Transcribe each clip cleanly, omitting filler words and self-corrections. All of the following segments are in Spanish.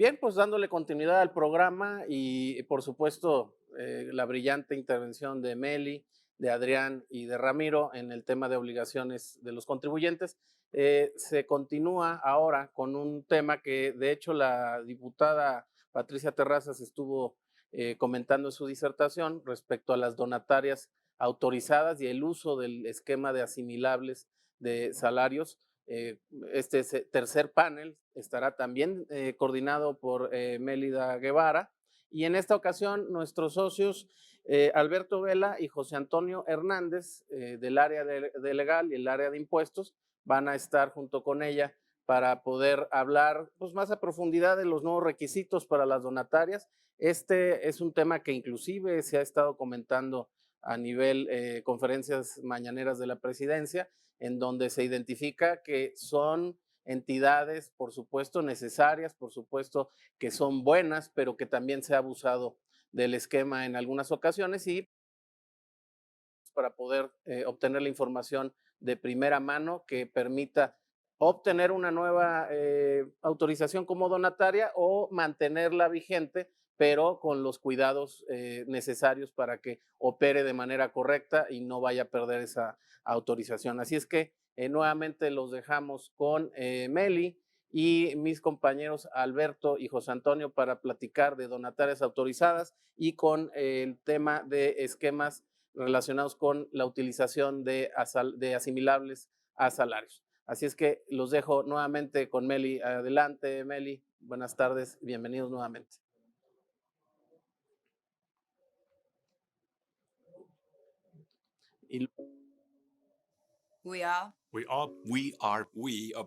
Bien, pues dándole continuidad al programa y por supuesto la brillante intervención de Meli, de Adrián y de Ramiro en el tema de obligaciones de los contribuyentes. Se continúa ahora con un tema que de hecho la diputada Patricia Terrazas estuvo comentando en su disertación respecto a las donatarias autorizadas y el uso del esquema de asimilables de salarios. eh, este tercer panel estará también coordinado por Mélida Guevara y en esta ocasión nuestros socios Alberto Vela y José Antonio Hernández del área de legal y el área de impuestos van a estar junto con ella para poder hablar pues, más a profundidad de los nuevos requisitos para las donatarias. Este es un tema que inclusive se ha estado comentando a nivel conferencias mañaneras de la presidencia, en donde se identifica que son entidades, por supuesto, necesarias, por supuesto que son buenas, pero que también se ha abusado del esquema en algunas ocasiones y para poder obtener la información de primera mano que permita obtener una nueva autorización como donataria o mantenerla vigente, pero con los cuidados necesarios para que opere de manera correcta y no vaya a perder esa autorización. Así es que nuevamente los dejamos con Meli y mis compañeros Alberto y José Antonio para platicar de donatarias autorizadas y con el tema de esquemas relacionados con la utilización de asimilables a salarios. Así es que los dejo nuevamente con Meli. Adelante, Meli. Buenas tardes, bienvenidos nuevamente. Y... We are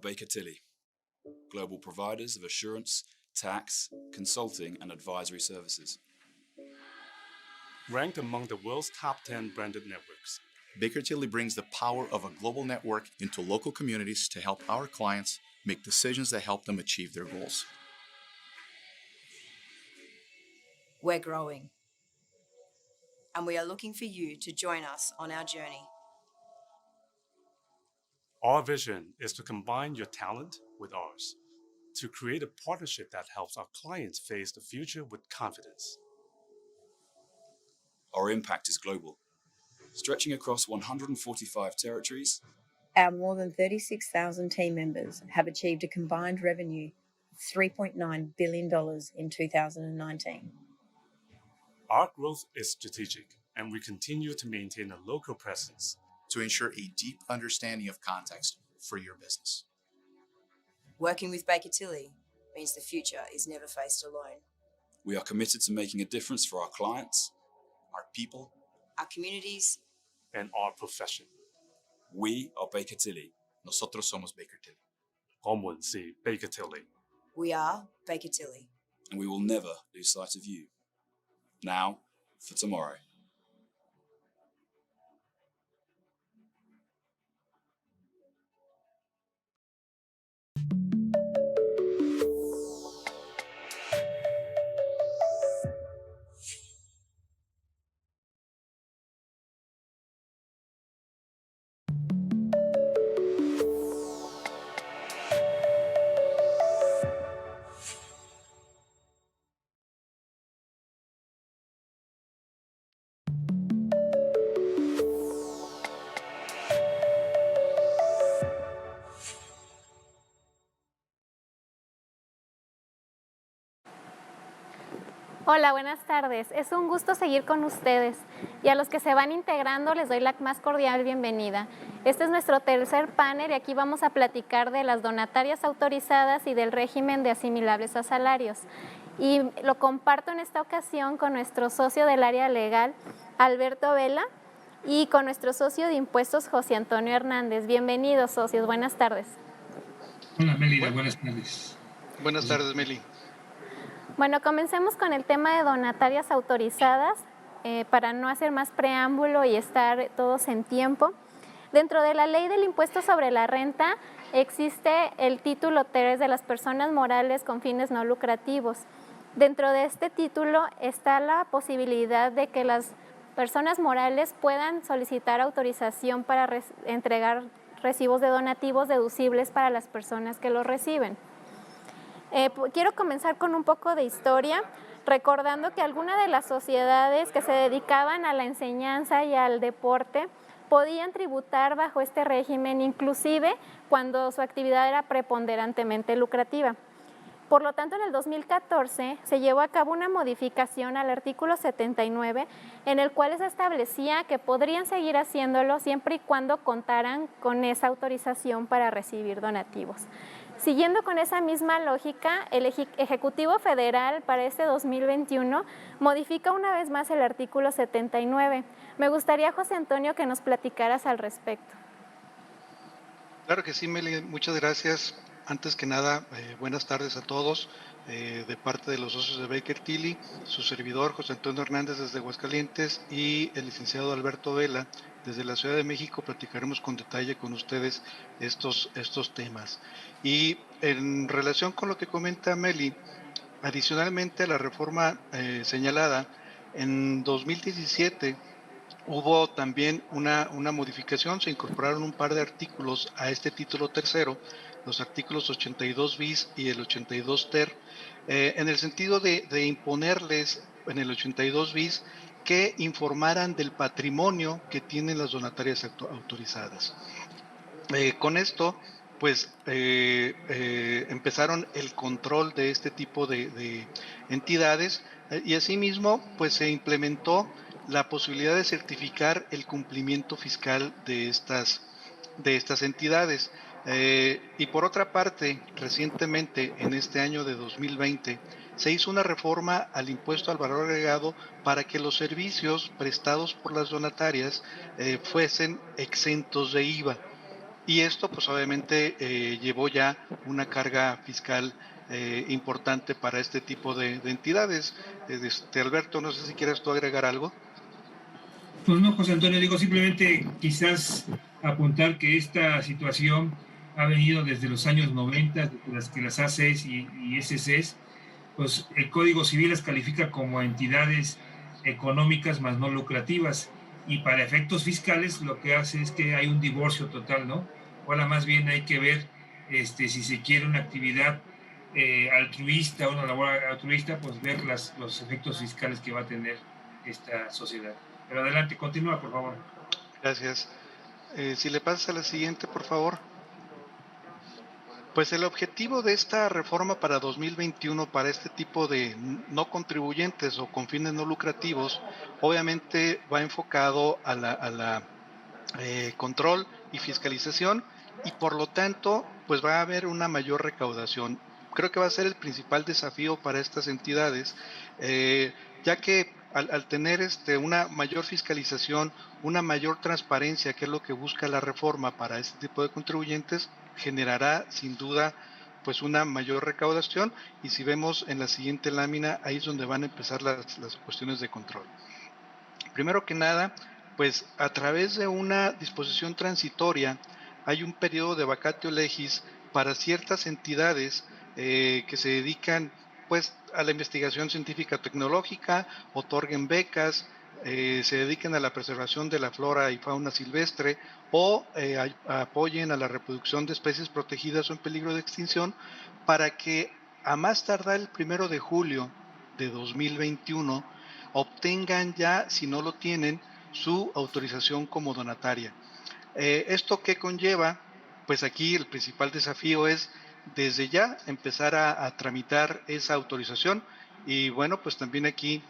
Baker Tilly, global providers of assurance, tax, consulting, and advisory services. Ranked among the world's top 10 branded networks, Baker Tilly brings the power of a global network into local communities to help our clients make decisions that help them achieve their goals. We're growing, and we are looking for you to join us on our journey. Our vision is to combine your talent with ours to create a partnership that helps our clients face the future with confidence. Our impact is global, stretching across 145 territories. Our more than 36,000 team members have achieved a combined revenue of $3.9 billion in 2019. Our growth is strategic, and we continue to maintain a local presence to ensure a deep understanding of context for your business. Working with Baker Tilly means the future is never faced alone. We are committed to making a difference for our clients, our people, our communities, and our profession. We are Baker Tilly. Nosotros somos Baker Tilly. 我們是 Baker Tilly. We are Baker Tilly. And we will never lose sight of you. Now for tomorrow. Hola, buenas tardes. Es un gusto seguir con ustedes y a los que se van integrando les doy la más cordial bienvenida. Este es nuestro tercer panel y aquí vamos a platicar de las donatarias autorizadas y del régimen de asimilables a salarios. Y lo comparto en esta ocasión con nuestro socio del área legal, Alberto Vela, y con nuestro socio de impuestos, José Antonio Hernández. Bienvenidos, socios. Buenas tardes. Hola, Mélida. Buenas tardes. Buenas tardes, Meli. Bueno, comencemos con el tema de donatarias autorizadas, para no hacer más preámbulo y estar todos en tiempo. Dentro de la ley del impuesto sobre la renta existe el título 3 de las personas morales con fines no lucrativos. Dentro de este título está la posibilidad de que las personas morales puedan solicitar autorización para entregar recibos de donativos deducibles para las personas que los reciben. Quiero comenzar con un poco de historia, recordando que algunas de las sociedades que se dedicaban a la enseñanza y al deporte podían tributar bajo este régimen, inclusive cuando su actividad era preponderantemente lucrativa. Por lo tanto, en el 2014 se llevó a cabo una modificación al artículo 79 en el cual se establecía que podrían seguir haciéndolo siempre y cuando contaran con esa autorización para recibir donativos. Siguiendo con esa misma lógica, el Ejecutivo Federal para este 2021 modifica una vez más el artículo 79. Me gustaría, José Antonio, que nos platicaras al respecto. Claro que sí, Meli, muchas gracias. Antes que nada, buenas tardes a todos. De parte de los socios de Baker Tilly, su servidor José Antonio Hernández desde Aguascalientes y el licenciado Alberto Vela desde la Ciudad de México platicaremos con detalle con ustedes estos temas. Y en relación con lo que comenta Meli, adicionalmente a la reforma señalada, en 2017 hubo también una modificación, se incorporaron un par de artículos a este título tercero, los artículos 82 bis y el 82 ter, en el sentido de imponerles en el 82 bis que informaran del patrimonio que tienen las donatarias autorizadas. Con esto, pues empezaron el control de este tipo de entidades y asimismo, pues se implementó la posibilidad de certificar el cumplimiento fiscal de estas entidades. Y por otra parte, recientemente, en este año de 2020, se hizo una reforma al impuesto al valor agregado para que los servicios prestados por las donatarias fuesen exentos de IVA. Y esto, pues obviamente, llevó ya una carga fiscal importante para este tipo de entidades. Alberto, no sé si quieres tú agregar algo. Pues no, José Antonio, digo simplemente quizás apuntar que esta situación ha venido desde los años 90, desde que las ACs y SCs, pues el Código Civil las califica como entidades económicas más no lucrativas, y para efectos fiscales lo que hace es que hay un divorcio total, ¿no? Ahora más bien hay que ver si se quiere una actividad altruista, una labor altruista, pues ver los efectos fiscales que va a tener esta sociedad. Pero adelante, continúa, por favor. Gracias. Si le pasas a la siguiente, por favor. Pues el objetivo de esta reforma para 2021 para este tipo de no contribuyentes o con fines no lucrativos, obviamente va enfocado a la control y fiscalización y por lo tanto pues va a haber una mayor recaudación. Creo que va a ser el principal desafío para estas entidades, ya que al tener una mayor fiscalización, una mayor transparencia, que es lo que busca la reforma para este tipo de contribuyentes, generará sin duda pues una mayor recaudación, y si vemos en la siguiente lámina, ahí es donde van a empezar las cuestiones de control. Primero que nada, pues a través de una disposición transitoria hay un periodo de vacatio legis para ciertas entidades que se dedican pues a la investigación científica tecnológica, otorguen becas, se dediquen a la preservación de la flora y fauna silvestre o apoyen a la reproducción de especies protegidas o en peligro de extinción, para que a más tardar el 1 de julio de 2021 obtengan ya, si no lo tienen, su autorización como donataria. ¿Esto qué conlleva? Pues aquí el principal desafío es desde ya empezar a tramitar esa autorización, y bueno, pues también aquí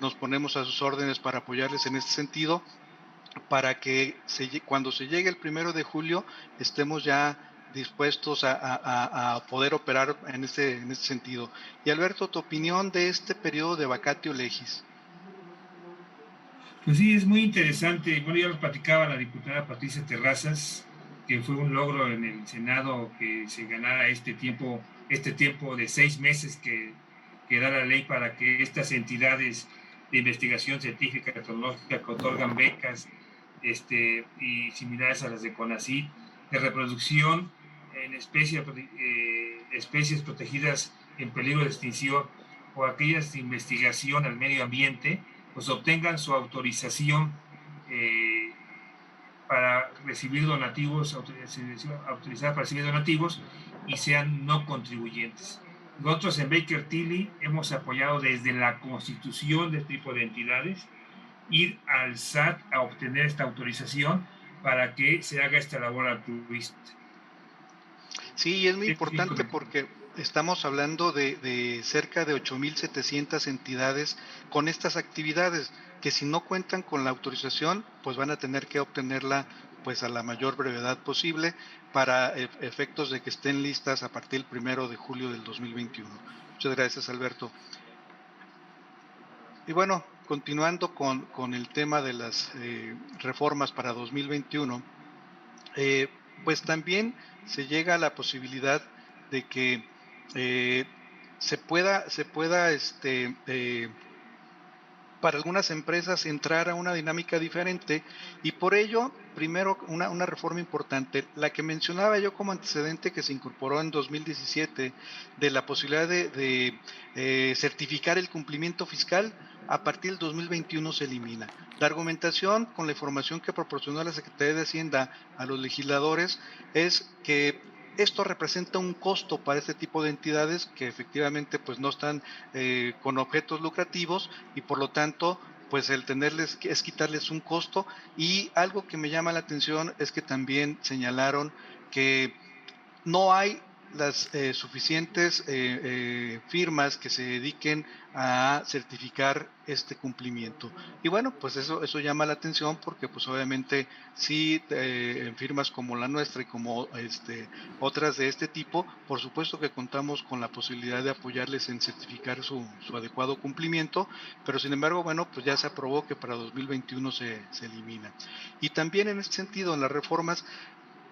nos ponemos a sus órdenes para apoyarles en este sentido, para que cuando se llegue el 1 de julio estemos ya dispuestos a poder operar en este sentido. Y Alberto, tu opinión de este periodo de vacatio legis. Pues sí, es muy interesante. Bueno, ya lo platicaba la diputada Patricia Terrazas, que fue un logro en el Senado que se ganara este tiempo de 6 meses que da la ley para que estas entidades de investigación científica y tecnológica que otorgan becas y similares a las de CONACYT, de reproducción en especies protegidas en peligro de extinción o aquellas de investigación al medio ambiente, pues obtengan su autorización para recibir donativos, autorizada para recibir donativos y sean no contribuyentes. Nosotros en Baker Tilly hemos apoyado desde la constitución de este tipo de entidades, ir al SAT a obtener esta autorización para que se haga esta labor altruista. Sí, es muy importante porque estamos hablando de cerca de 8.700 entidades con estas actividades que si no cuentan con la autorización, pues van a tener que obtenerla pues a la mayor brevedad posible para efectos de que estén listas a partir del 1 de julio del 2021. Muchas gracias, Alberto. Y bueno, continuando con el tema de las reformas para 2021, pues también se llega a la posibilidad de que se pueda para algunas empresas entrar a una dinámica diferente y por ello, primero, una reforma importante, la que mencionaba yo como antecedente que se incorporó en 2017 de la posibilidad de certificar el cumplimiento fiscal, a partir del 2021 se elimina. La argumentación con la información que proporcionó la Secretaría de Hacienda a los legisladores es que esto representa un costo para este tipo de entidades que efectivamente pues no están con objetos lucrativos y por lo tanto pues el tenerles es quitarles un costo. Y algo que me llama la atención es que también señalaron que no hay las suficientes firmas que se dediquen a certificar este cumplimiento. Y bueno, pues eso llama la atención porque pues obviamente sí, en firmas como la nuestra y como otras de este tipo, por supuesto que contamos con la posibilidad de apoyarles en certificar su adecuado cumplimiento, pero sin embargo, bueno, pues ya se aprobó que para 2021 se elimina. Y también en este sentido, en las reformas,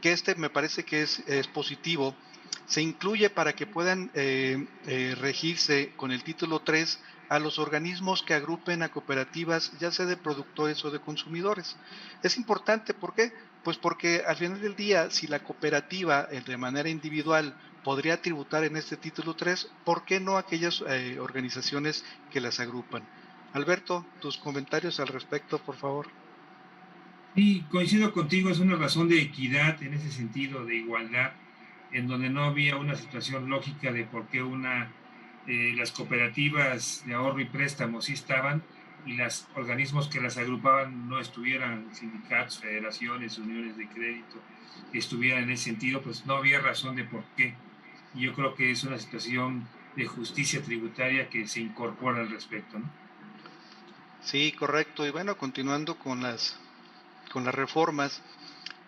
que me parece que es positivo, se incluye para que puedan regirse con el título 3 a los organismos que agrupen a cooperativas, ya sea de productores o de consumidores. Es importante, ¿por qué? Pues porque al final del día, si la cooperativa de manera individual podría tributar en este título 3, ¿por qué no aquellas organizaciones que las agrupan? Alberto, tus comentarios al respecto, por favor. Sí, coincido contigo, es una razón de equidad en ese sentido, de igualdad, en donde no había una situación lógica de por qué las cooperativas de ahorro y préstamo sí estaban y los organismos que las agrupaban no estuvieran, sindicatos, federaciones, uniones de crédito, que estuvieran en ese sentido, pues no había razón de por qué. Y yo creo que es una situación de justicia tributaria que se incorpora al respecto, ¿no? Sí, correcto. Y bueno, continuando con las reformas,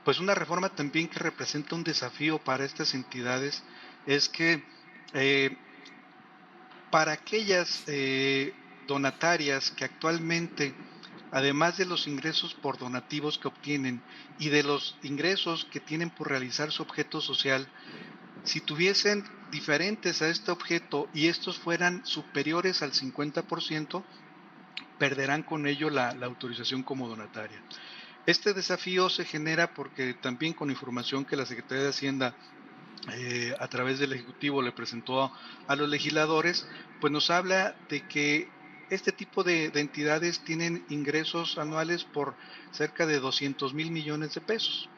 pues una reforma también que representa un desafío para estas entidades es que para aquellas donatarias que actualmente, además de los ingresos por donativos que obtienen y de los ingresos que tienen por realizar su objeto social, si tuviesen diferentes a este objeto y estos fueran superiores al 50%, perderán con ello la autorización como donataria. Este desafío se genera porque también con información que la Secretaría de Hacienda a través del Ejecutivo le presentó a los legisladores, pues nos habla de que este tipo de entidades tienen ingresos anuales por cerca de 200,000 millones de pesos.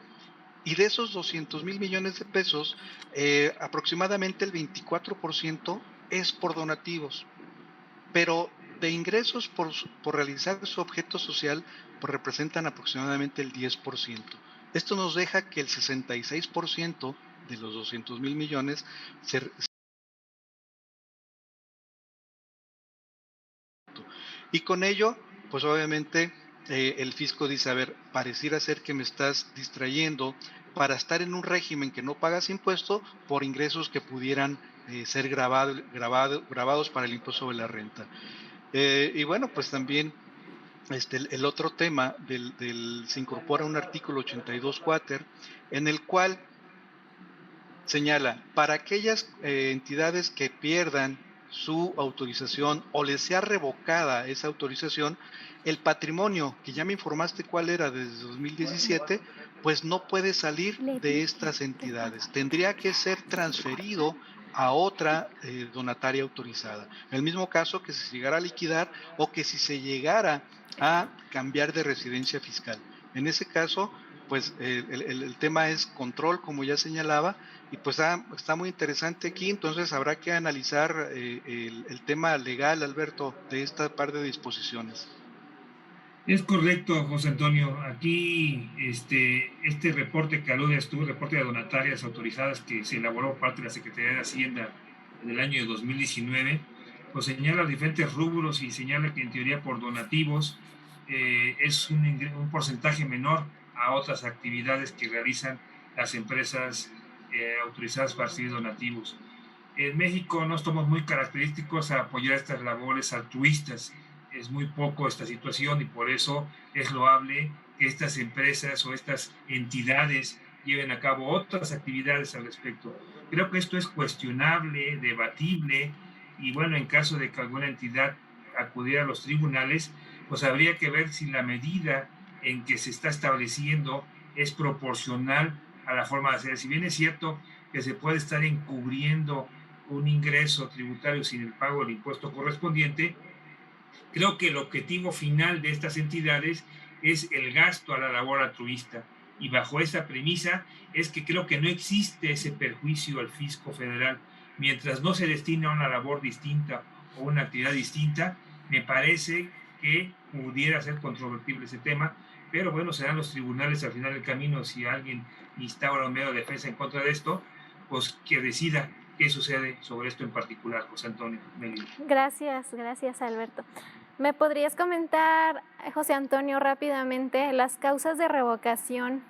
Y de esos 200,000 millones de pesos, aproximadamente el 24% es por donativos, pero de ingresos por realizar su objeto social, pues representan aproximadamente el 10%. Esto nos deja que el 66% de los 200,000 millones y con ello, pues obviamente el fisco dice, a ver, pareciera ser que me estás distrayendo para estar en un régimen que no pagas impuesto por ingresos que pudieran ser grabados para el impuesto sobre la renta. Y bueno, pues también el otro tema se incorpora un artículo 82 quater en el cual señala, para aquellas entidades que pierdan su autorización o les sea revocada esa autorización, el patrimonio, que ya me informaste cuál era desde 2017, pues no puede salir de estas entidades. Tendría que ser transferido a otra donataria autorizada. En el mismo caso que si se llegara a liquidar o que si se llegara a cambiar de residencia fiscal. En ese caso, pues el tema es control, como ya señalaba, y pues está muy interesante aquí, entonces habrá que analizar el tema legal, Alberto, de esta par de disposiciones. Es correcto, José Antonio. Aquí este reporte que aludes tú, reporte de donatarias autorizadas que se elaboró por parte de la Secretaría de Hacienda en el año de 2019, pues señala diferentes rubros y señala que en teoría por donativos es un porcentaje menor a otras actividades que realizan las empresas autorizadas para recibir donativos. En México no estamos muy característicos a apoyar estas labores altruistas. Es muy poco esta situación y por eso es loable que estas empresas o estas entidades lleven a cabo otras actividades al respecto. Creo que esto es cuestionable, debatible y bueno, en caso de que alguna entidad acudiera a los tribunales, pues habría que ver si la medida en que se está estableciendo es proporcional a la forma de hacer. Si bien es cierto que se puede estar encubriendo un ingreso tributario sin el pago del impuesto correspondiente, creo que el objetivo final de estas entidades es el gasto a la labor altruista. Y bajo esa premisa es que creo que no existe ese perjuicio al fisco federal. Mientras no se destine a una labor distinta o una actividad distinta, me parece que pudiera ser controvertible ese tema, pero bueno, serán los tribunales al final del camino, si alguien instaura un medio de defensa en contra de esto, pues que decida qué sucede sobre esto en particular, José Antonio Melín. Gracias, gracias Alberto. ¿Me podrías comentar, José Antonio, rápidamente las causas de revocación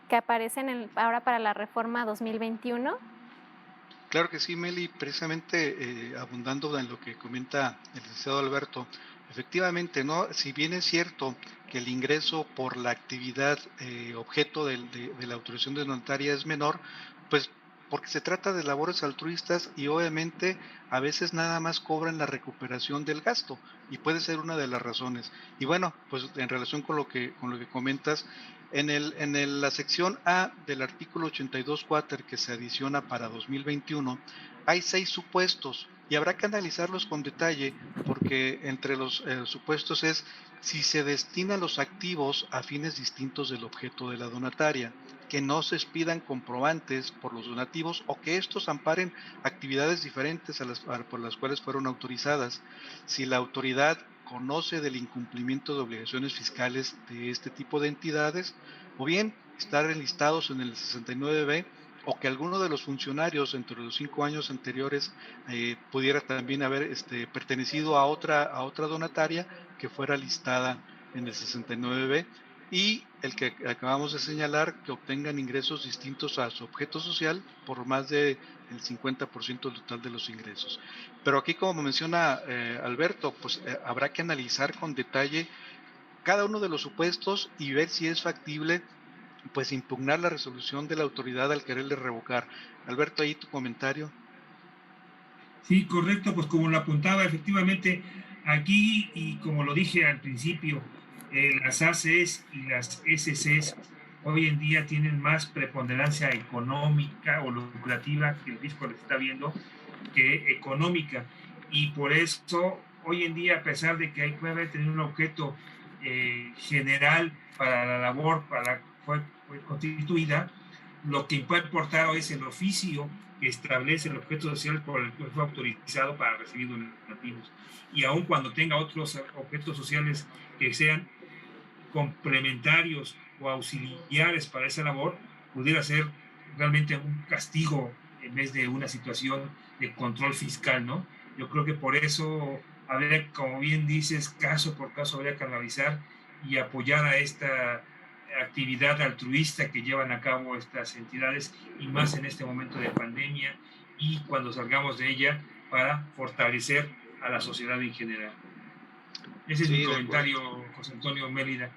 que aparecen ahora para la reforma 2021? Claro que sí, Meli, precisamente abundando en lo que comenta el licenciado Alberto, efectivamente, ¿no? Si bien es cierto que el ingreso por la actividad objeto de la autorización donataria es menor, pues porque se trata de labores altruistas y obviamente a veces nada más cobran la recuperación del gasto y puede ser una de las razones. Y bueno, pues en relación con lo que comentas, la sección A del artículo 82 cuater que se adiciona para 2021, hay 6 supuestos y habrá que analizarlos con detalle porque entre los supuestos es si se destinan los activos a fines distintos del objeto de la donataria, que no se expidan comprobantes por los donativos o que estos amparen actividades diferentes por las cuales fueron autorizadas. Si la autoridad conoce del incumplimiento de obligaciones fiscales de este tipo de entidades, o bien estar enlistados en el 69B, o que alguno de los funcionarios entre los 5 años anteriores pudiera también haber pertenecido a otra donataria que fuera listada en el 69B, y el que acabamos de señalar, que obtengan ingresos distintos a su objeto social por más del 50% total de los ingresos. Pero aquí, como menciona Alberto, pues habrá que analizar con detalle cada uno de los supuestos y ver si es factible pues impugnar la resolución de la autoridad al quererle revocar. Alberto, ahí tu comentario. Sí, correcto, pues como lo apuntaba, efectivamente, aquí y como lo dije al principio, las ACs y las SCs hoy en día tienen más preponderancia económica o lucrativa que el fisco les está viendo que económica. Y por eso, hoy en día, a pesar de que puede tener un objeto general para la labor para la cual fue constituida, lo que puede importar hoy es el oficio que establece el objeto social por el que fue autorizado para recibir donativos. Y aun cuando tenga otros objetos sociales que sean complementarios o auxiliares para esa labor, pudiera ser realmente un castigo en vez de una situación de control fiscal, ¿no? Yo creo que por eso habría, como bien dices, caso por caso habría que analizar y apoyar a esta actividad altruista que llevan a cabo estas entidades y más en este momento de pandemia y cuando salgamos de ella para fortalecer a la sociedad en general. Ese es mi comentario, José Antonio Mérida.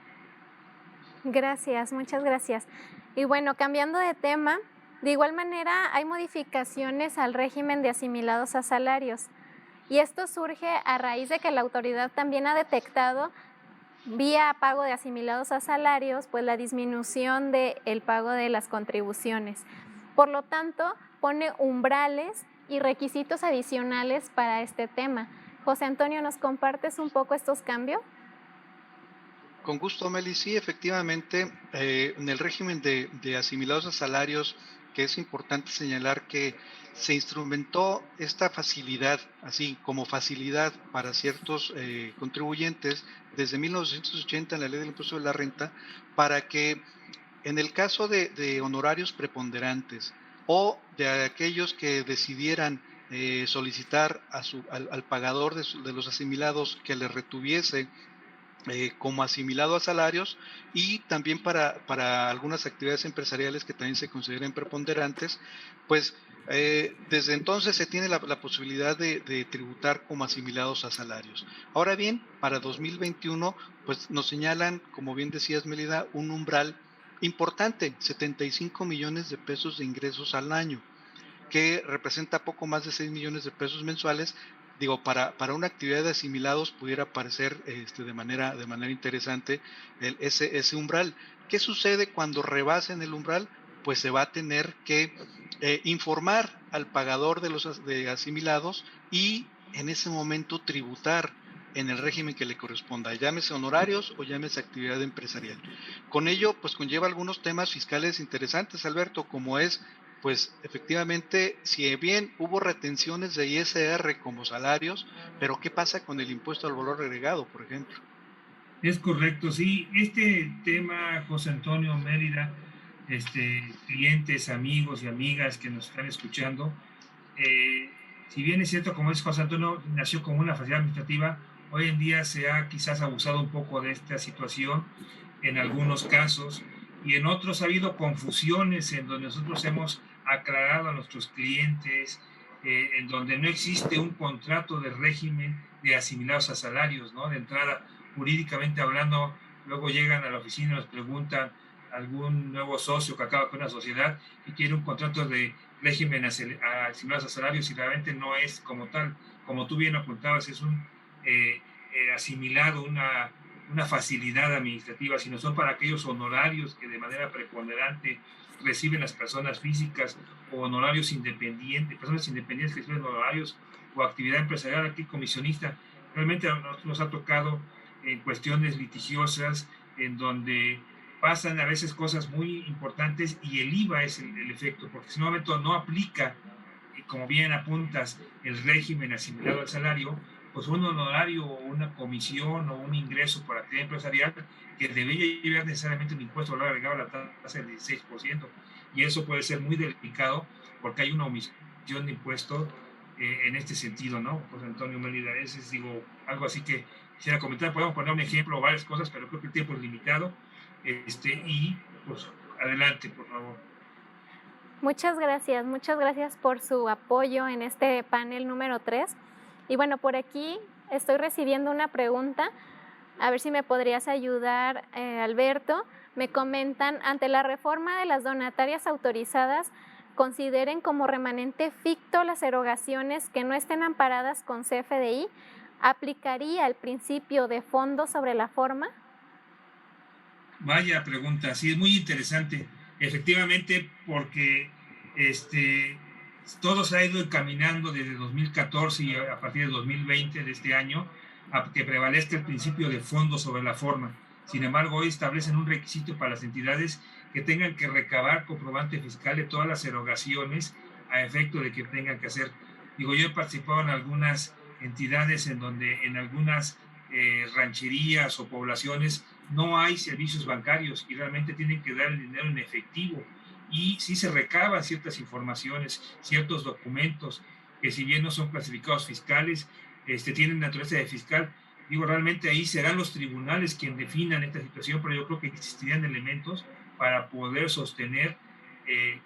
Gracias, muchas gracias. Y bueno, cambiando de tema, de igual manera hay modificaciones al régimen de asimilados a salarios. Y esto surge a raíz de que la autoridad también ha detectado, vía pago de asimilados a salarios, pues la disminución del pago de las contribuciones. Por lo tanto, pone umbrales y requisitos adicionales para este tema. José Antonio, ¿nos compartes un poco estos cambios? Con gusto, Meli. Sí, efectivamente, en el régimen de asimilados a salarios, que es importante señalar que se instrumentó esta facilidad, así como facilidad para ciertos contribuyentes desde 1980 en la ley del impuesto de la renta, para que en el caso de honorarios preponderantes o de aquellos que decidieran solicitar al pagador de los asimilados que le retuviese como asimilado a salarios, y también para algunas actividades empresariales que también se consideren preponderantes, pues desde entonces se tiene la posibilidad de tributar como asimilados a salarios. Ahora bien, para 2021, pues nos señalan, como bien decías, Melida, un umbral importante, 75 millones de pesos de ingresos al año, que representa poco más de 6 millones de pesos mensuales. Digo, para una actividad de asimilados pudiera parecer de manera interesante ese umbral. ¿Qué sucede cuando rebasen el umbral? Pues se va a tener que informar al pagador de asimilados y en ese momento tributar en el régimen que le corresponda, llámese honorarios o llámese actividad empresarial. Con ello, pues conlleva algunos temas fiscales interesantes, Alberto, como es pues efectivamente, si bien hubo retenciones de ISR como salarios, pero ¿qué pasa con el impuesto al valor agregado, por ejemplo? Es correcto, sí. Este tema, José Antonio Mérida, clientes, amigos y amigas que nos están escuchando, si bien es cierto, como es José Antonio, nació como una facilidad administrativa, hoy en día se ha quizás abusado un poco de esta situación en algunos casos, y en otros ha habido confusiones en donde nosotros hemos aclarado a nuestros clientes, en donde no existe un contrato de régimen de asimilados a salarios, ¿no? De entrada, jurídicamente hablando, luego llegan a la oficina y nos preguntan algún nuevo socio que acaba con una sociedad y quiere un contrato de régimen asignados a salarios, y realmente no es como tal. Como tú bien apuntabas, es un asimilado, una facilidad administrativa, sino son para aquellos honorarios que de manera preponderante reciben las personas físicas, o honorarios independientes, personas independientes que reciben honorarios o actividad empresarial, aquí comisionista. Realmente a nosotros nos ha tocado en cuestiones litigiosas en donde pasan a veces cosas muy importantes y el IVA es el efecto, porque si en un momento no aplica, como bien apuntas, el régimen asimilado al salario, pues un honorario o una comisión o un ingreso por actividad empresarial que debería llevar necesariamente un impuesto al valor agregado a la tasa del 16%. Y eso puede ser muy delicado porque hay una omisión de impuesto en este sentido, ¿no? José Antonio Mérida, ese es, digo, algo así que quisiera comentar. Podemos poner un ejemplo o varias cosas, pero creo que el tiempo es limitado. Y pues adelante, por favor. Muchas gracias por su apoyo en este panel número 3. Y bueno, por aquí estoy recibiendo una pregunta, a ver si me podrías ayudar, Alberto. Me comentan, ante la reforma de las donatarias autorizadas, consideren como remanente ficto las erogaciones que no estén amparadas con CFDI, ¿aplicaría el principio de fondo sobre la forma? Vaya pregunta, sí, es muy interesante. Efectivamente, porque todo se ha ido encaminando desde 2014 y a partir de 2020 de este año a que prevalezca el principio de fondo sobre la forma. Sin embargo, hoy establecen un requisito para las entidades que tengan que recabar comprobante fiscal de todas las erogaciones a efecto de que tengan que hacer. Digo, yo he participado en algunas entidades en donde en algunas rancherías o poblaciones no hay servicios bancarios y realmente tienen que dar el dinero en efectivo, y sí se recaban ciertas informaciones, ciertos documentos que, si bien no son clasificados fiscales, tienen naturaleza de fiscal. Digo, realmente ahí serán los tribunales quienes definan esta situación, pero yo creo que existirían elementos para poder sostener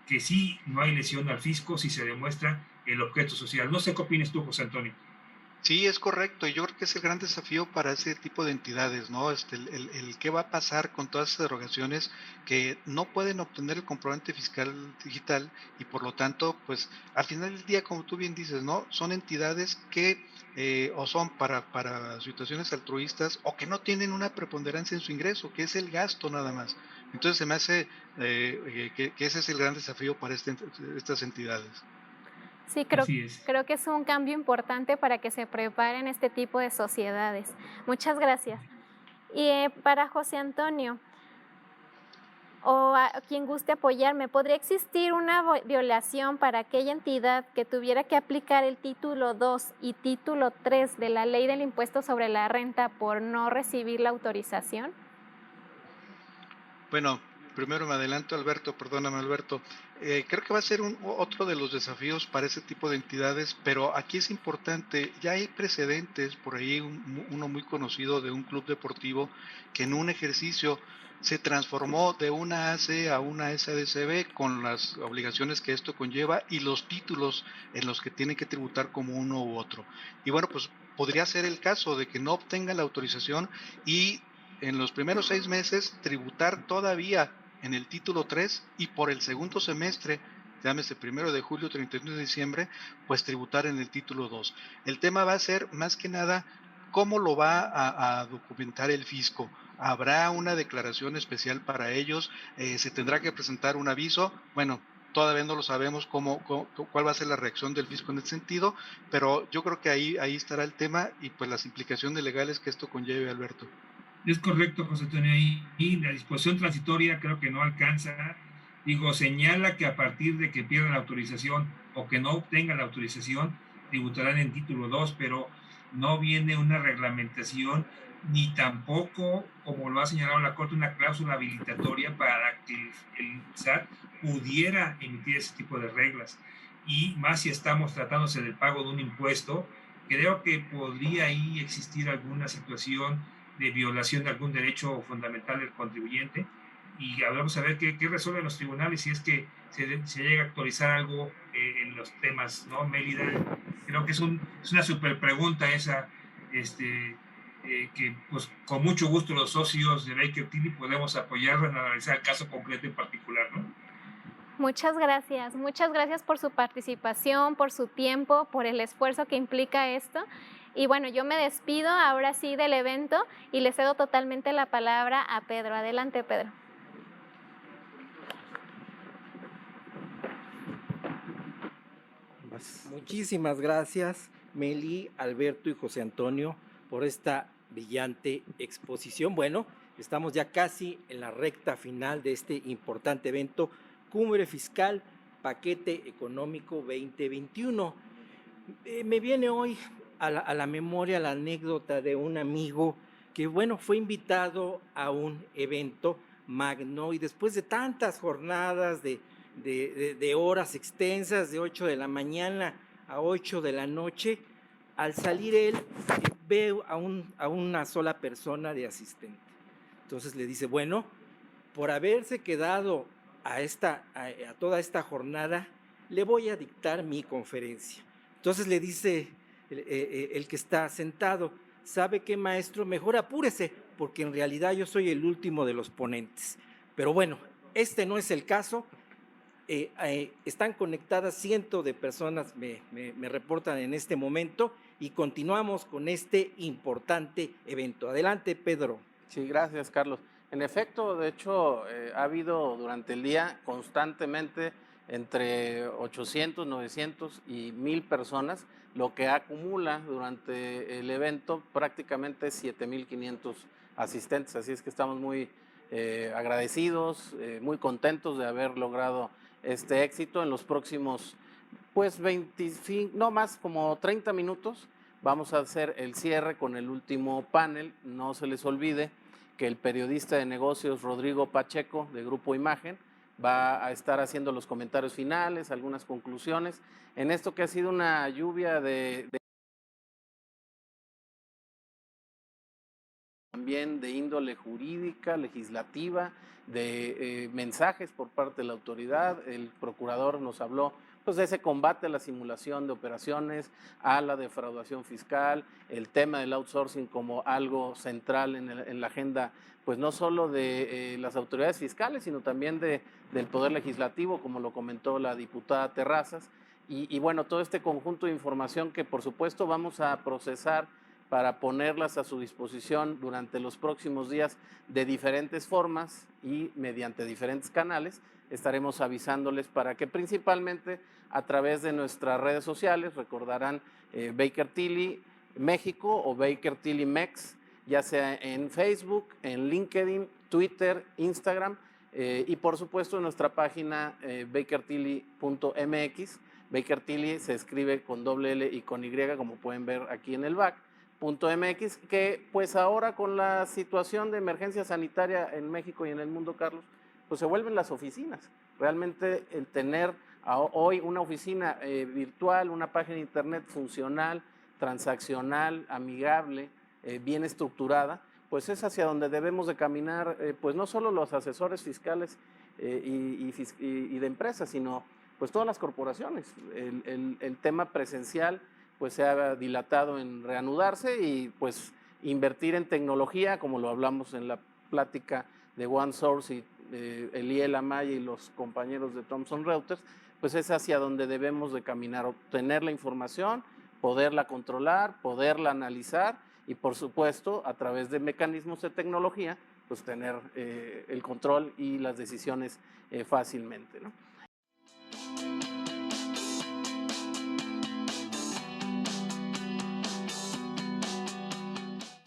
que sí no hay lesión al fisco si se demuestra el objeto social. No sé qué opinas tú, José Antonio. Sí, es correcto. Yo creo que es el gran desafío para ese tipo de entidades, ¿no? El qué va a pasar con todas esas erogaciones que no pueden obtener el comprobante fiscal digital, y por lo tanto, pues al final del día, como tú bien dices, ¿no? Son entidades que o son para situaciones altruistas o que no tienen una preponderancia en su ingreso, que es el gasto nada más. Entonces se me hace que ese es el gran desafío para estas entidades. Sí, Así es. creo que es un cambio importante para que se preparen este tipo de sociedades. Muchas gracias. Y para José Antonio, o a quien guste apoyarme, ¿podría existir una violación para aquella entidad que tuviera que aplicar el título 2 y título 3 de la ley del impuesto sobre la renta por no recibir la autorización? Bueno, primero me adelanto, Alberto, perdóname, Alberto. Creo que va a ser otro de los desafíos para ese tipo de entidades, pero aquí es importante, ya hay precedentes, por ahí uno muy conocido de un club deportivo que en un ejercicio se transformó de una AC a una SADCB con las obligaciones que esto conlleva y los títulos en los que tienen que tributar como uno u otro. Y bueno, pues podría ser el caso de que no obtengan la autorización y en los primeros 6 meses tributar todavía en el título 3 y por el segundo semestre, llámese 1 de julio, 31 de diciembre, pues tributar en el título 2. El tema va a ser más que nada cómo lo va a documentar el fisco. ¿Habrá una declaración especial para ellos? ¿Se tendrá que presentar un aviso? Bueno, todavía no lo sabemos cuál va a ser la reacción del fisco en ese sentido, pero yo creo que ahí estará el tema y pues las implicaciones legales que esto conlleve, Alberto. Es correcto, José Antonio, y la disposición transitoria creo que no alcanza. Digo, señala que a partir de que pierdan la autorización o que no obtengan la autorización, tributarán en título 2, pero no viene una reglamentación ni tampoco, como lo ha señalado la Corte, una cláusula habilitatoria para que el SAT pudiera emitir ese tipo de reglas. Y más si estamos tratándose del pago de un impuesto, creo que podría ahí existir alguna situación de violación de algún derecho fundamental del contribuyente, y vamos a ver qué resuelven los tribunales si es que se llega a actualizar algo en los temas, ¿no, Mélida? Creo que es una super pregunta esa, que pues con mucho gusto los socios de Baker Tilly podemos apoyarlo en analizar el caso concreto en particular, ¿no? Muchas gracias por su participación, por su tiempo, por el esfuerzo que implica esto. Y bueno, yo me despido ahora sí del evento y le cedo totalmente la palabra a Pedro. Adelante, Pedro. Muchísimas gracias, Meli, Alberto y José Antonio, por esta brillante exposición. Bueno, estamos ya casi en la recta final de este importante evento, Cumbre Fiscal, Paquete Económico 2021. Me viene hoy a la memoria la anécdota de un amigo que, bueno, fue invitado a un evento magno y después de tantas jornadas de horas extensas, de 8 de la mañana a 8 de la noche, al salir él ve a una sola persona de asistente. Entonces le dice, bueno, por haberse quedado a toda esta jornada, le voy a dictar mi conferencia. Entonces le dice el que está sentado, ¿sabe qué, maestro? Mejor apúrese, porque en realidad yo soy el último de los ponentes. Pero bueno, este no es el caso. Están conectadas cientos de personas, me reportan en este momento, y continuamos con este importante evento. Adelante, Pedro. Sí, gracias, Carlos. En efecto, de hecho, ha habido durante el día constantemente entre 800, 900 y 1000 personas, lo que acumula durante el evento prácticamente 7,500 asistentes. Así es que estamos muy agradecidos, muy contentos de haber logrado este éxito. En los próximos, pues 25, no más, como 30 minutos, vamos a hacer el cierre con el último panel. No se les olvide que el periodista de negocios Rodrigo Pacheco, de Grupo Imagen, va a estar haciendo los comentarios finales, algunas conclusiones, en esto que ha sido una lluvia también de índole jurídica, legislativa, de mensajes por parte de la autoridad. El procurador nos habló pues de ese combate a la simulación de operaciones, a la defraudación fiscal, el tema del outsourcing como algo central en la agenda, pues no solo de las autoridades fiscales, sino también del Poder Legislativo, como lo comentó la diputada Terrazas. Y bueno, todo este conjunto de información que por supuesto vamos a procesar para ponerlas a su disposición durante los próximos días de diferentes formas y mediante diferentes canales. Estaremos avisándoles para que principalmente a través de nuestras redes sociales, recordarán Baker Tilly México o Baker Tilly Mex, ya sea en Facebook, en LinkedIn, Twitter, Instagram y por supuesto en nuestra página bakertilly.mx. Baker Tilly se escribe con doble L y con Y, como pueden ver aquí en el back.mx, que pues ahora con la situación de emergencia sanitaria en México y en el mundo, Carlos, pues se vuelven las oficinas. Realmente el tener hoy una oficina virtual, una página de internet funcional, transaccional, amigable, bien estructurada, pues es hacia donde debemos de caminar, pues no solo los asesores fiscales y de empresas, sino pues todas las corporaciones. El tema presencial pues se ha dilatado en reanudarse y pues invertir en tecnología, como lo hablamos en la plática de OneSource y Eliel Amaya y los compañeros de Thomson Reuters, pues es hacia donde debemos de caminar, obtener la información, poderla controlar, poderla analizar y por supuesto a través de mecanismos de tecnología pues tener el control y las decisiones fácilmente, ¿no?